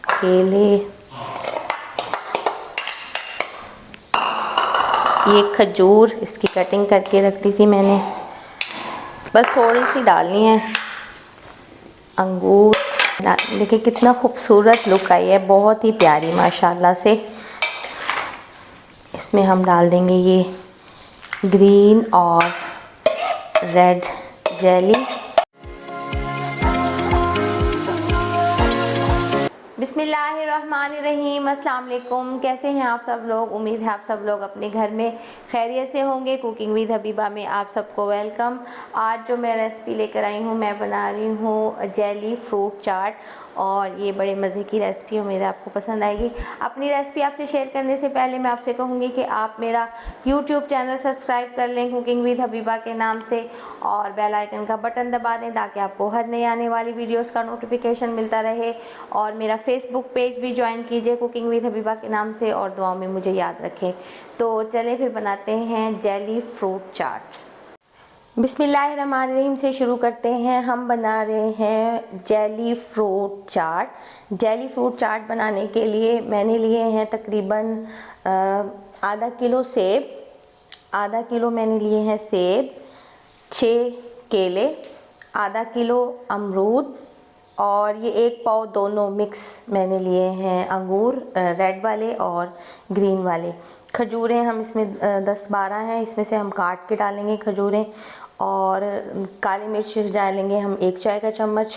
केले, ये खजूर, इसकी कटिंग करके रख दी थी मैंने, बस थोड़ी सी डालनी है। अंगूर, देखिए कितना खूबसूरत लुक आई है, बहुत ही प्यारी माशाल्लाह से। इसमें हम डाल देंगे ये ग्रीन और रेड जेली। बिस्मिल्लाहिर्रहमानिर्रहीम, अस्सलाम वालेकुम। कैसे हैं आप सब लोग? उम्मीद है आप सब लोग अपने घर में खैरियत से होंगे। कुकिंग विद हबीबा में आप सबको वेलकम। आज जो मैं रेसिपी लेकर आई हूँ, मैं बना रही हूँ जेली फ्रूट चाट, और ये बड़े मज़े की रेसिपी, उम्मीद है आपको पसंद आएगी। अपनी रेसिपी आपसे शेयर करने से पहले मैं आपसे कहूँगी कि आप मेरा यूट्यूब चैनल सब्सक्राइब कर लें कुकिंग विद हबीबा के नाम से, और बेल आइकन का बटन दबा दें ताकि आपको हर नई आने वाली वीडियोस का नोटिफिकेशन मिलता रहे। और मेरा फेसबुक पेज भी ज्वाइन कीजिए कुकिंग विद हबीबा के नाम से, और दुआओं में मुझे याद रखें। तो चलें फिर बनाते हैं जेली फ्रूट चाट। बिस्मिल्लाहिर्रहमानिर्रहीम से शुरू करते हैं। हम बना रहे हैं जेली फ्रूट चाट। जेली फ्रूट चाट बनाने के लिए मैंने लिए हैं तकरीबन आधा किलो सेब, आधा किलो मैंने लिए हैं सेब, 6 केले, आधा किलो अमरूद, और ये 1 पाव दोनों मिक्स मैंने लिए हैं अंगूर, रेड वाले और ग्रीन वाले। खजूरें हम इसमें 10-12 हैं, इसमें से हम काट के डालेंगे खजूरें। और काली मिर्च डालेंगे हम 1 चाय का चम्मच,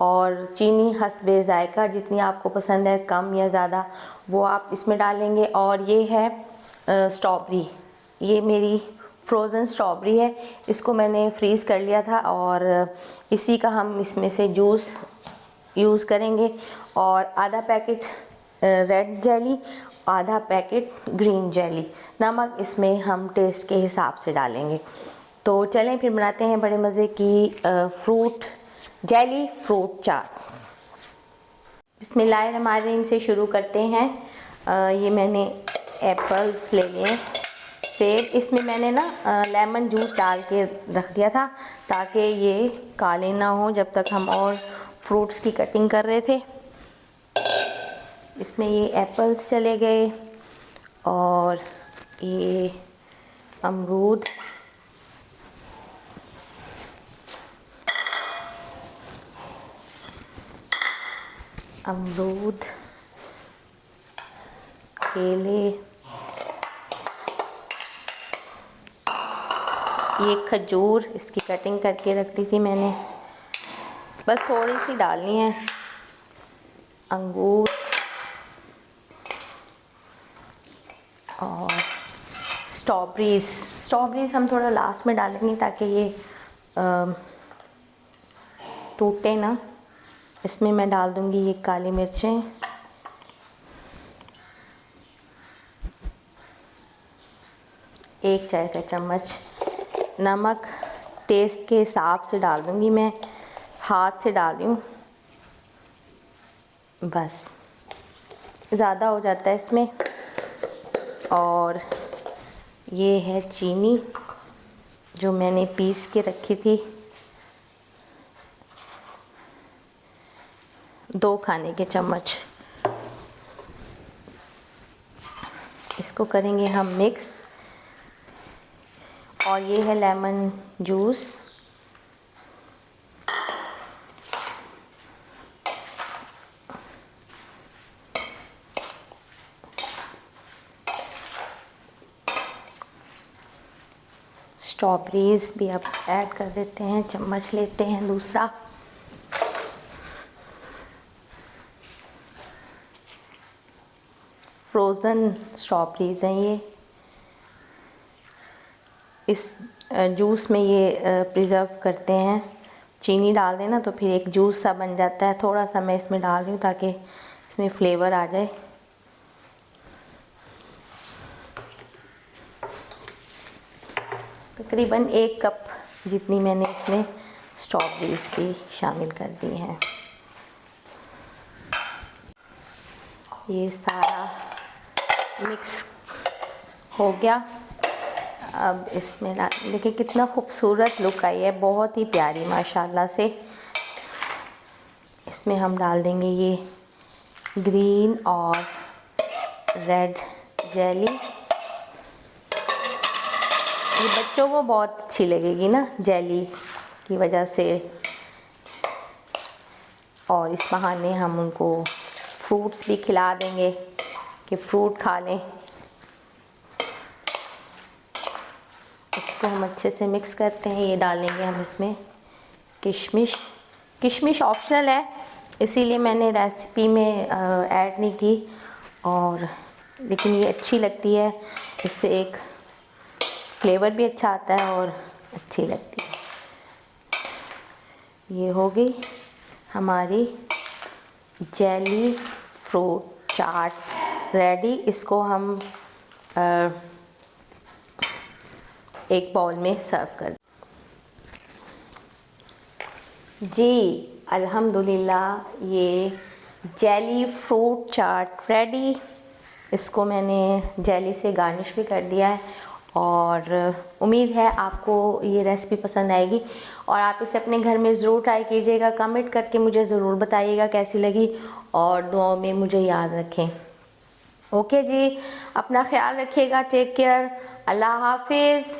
और चीनी हस्बे ज़ायका, जितनी आपको पसंद है कम या ज़्यादा वो आप इसमें डालेंगे। और ये है स्ट्रॉबेरी, ये मेरी फ्रोज़न स्ट्रॉबेरी है, इसको मैंने फ्रीज़ कर लिया था, और इसी का हम इसमें से जूस यूज़ करेंगे। और आधा पैकेट रेड जेली, आधा पैकेट ग्रीन जेली। नमक इसमें हम टेस्ट के हिसाब से डालेंगे। तो चलें फिर बनाते हैं बड़े मज़े की फ्रूट जेली फ्रूट चाट। बिस्मिल्लाहिर्रहमानिर्रहीम से शुरू करते हैं। ये मैंने एप्पल्स ले लिए, सेब, इसमें मैंने ना लेमन जूस डाल के रख दिया था ताकि ये काले ना हो जब तक हम और फ्रूट्स की कटिंग कर रहे थे। इसमें ये एप्पल्स चले गए, और ये अमरूद, केले, ये खजूर, इसकी कटिंग करके रख दी थी मैंने, बस थोड़ी सी डालनी है। अंगूर और स्ट्रॉबेरीज़ हम थोड़ा लास्ट में डालेंगे ताकि ये टूटे ना। इसमें मैं डाल दूंगी ये काली मिर्चें, एक चाय का चम्मच नमक टेस्ट के हिसाब से डाल दूंगी, मैं हाथ से डाल रही हूँ, बस ज़्यादा हो जाता है इसमें। और ये है चीनी जो मैंने पीस के रखी थी, 2 खाने के चम्मच। इसको करेंगे हम मिक्स। और ये है लेमन जूस, स्ट्रॉबेरीज़ भी अब ऐड कर देते हैं, चम्मच लेते हैं दूसरा। फ्रोज़न स्ट्रॉबेरीज़ हैं ये, इस जूस में ये प्रिज़र्व करते हैं। चीनी डाल देना तो फिर एक जूस सा बन जाता है। थोड़ा सा मैं इसमें डाल रही हूँ ताकि इसमें फ्लेवर आ जाए। तकरीबन 1 कप जितनी मैंने इसमें स्ट्रॉबेरीज़ भी शामिल कर दी हैं। ये सारा मिक्स हो गया। अब इसमें देखिए कितना खूबसूरत लुक आई है, बहुत ही प्यारी माशाल्लाह से। इसमें हम डाल देंगे ये ग्रीन और रेड जेली। ये बच्चों को बहुत अच्छी लगेगी ना जेली की वजह से, और इस बहाने हम उनको फ्रूट्स भी खिला देंगे कि फ्रूट खा लें। इसको हम अच्छे से मिक्स करते हैं। ये डालेंगे हम इसमें किशमिश। किशमिश ऑप्शनल है, इसीलिए मैंने रेसिपी में ऐड नहीं की, और लेकिन ये अच्छी लगती है, इससे एक फ्लेवर भी अच्छा आता है और अच्छी लगती है। ये हो गई हमारी जेली फ्रूट चाट रेडी। इसको हम एक बाउल में सर्व कर। जी अल्हम्दुलिल्लाह, ये जेली फ्रूट चाट रेडी। इसको मैंने जेली से गार्निश भी कर दिया है, और उम्मीद है आपको ये रेसिपी पसंद आएगी, और आप इसे अपने घर में ज़रूर ट्राई कीजिएगा। कमेंट करके मुझे ज़रूर बताइएगा कैसी लगी, और दुआओं में मुझे याद रखें। ओके जी, अपना ख्याल रखिएगा। Take care. अल्लाह हाफिज़।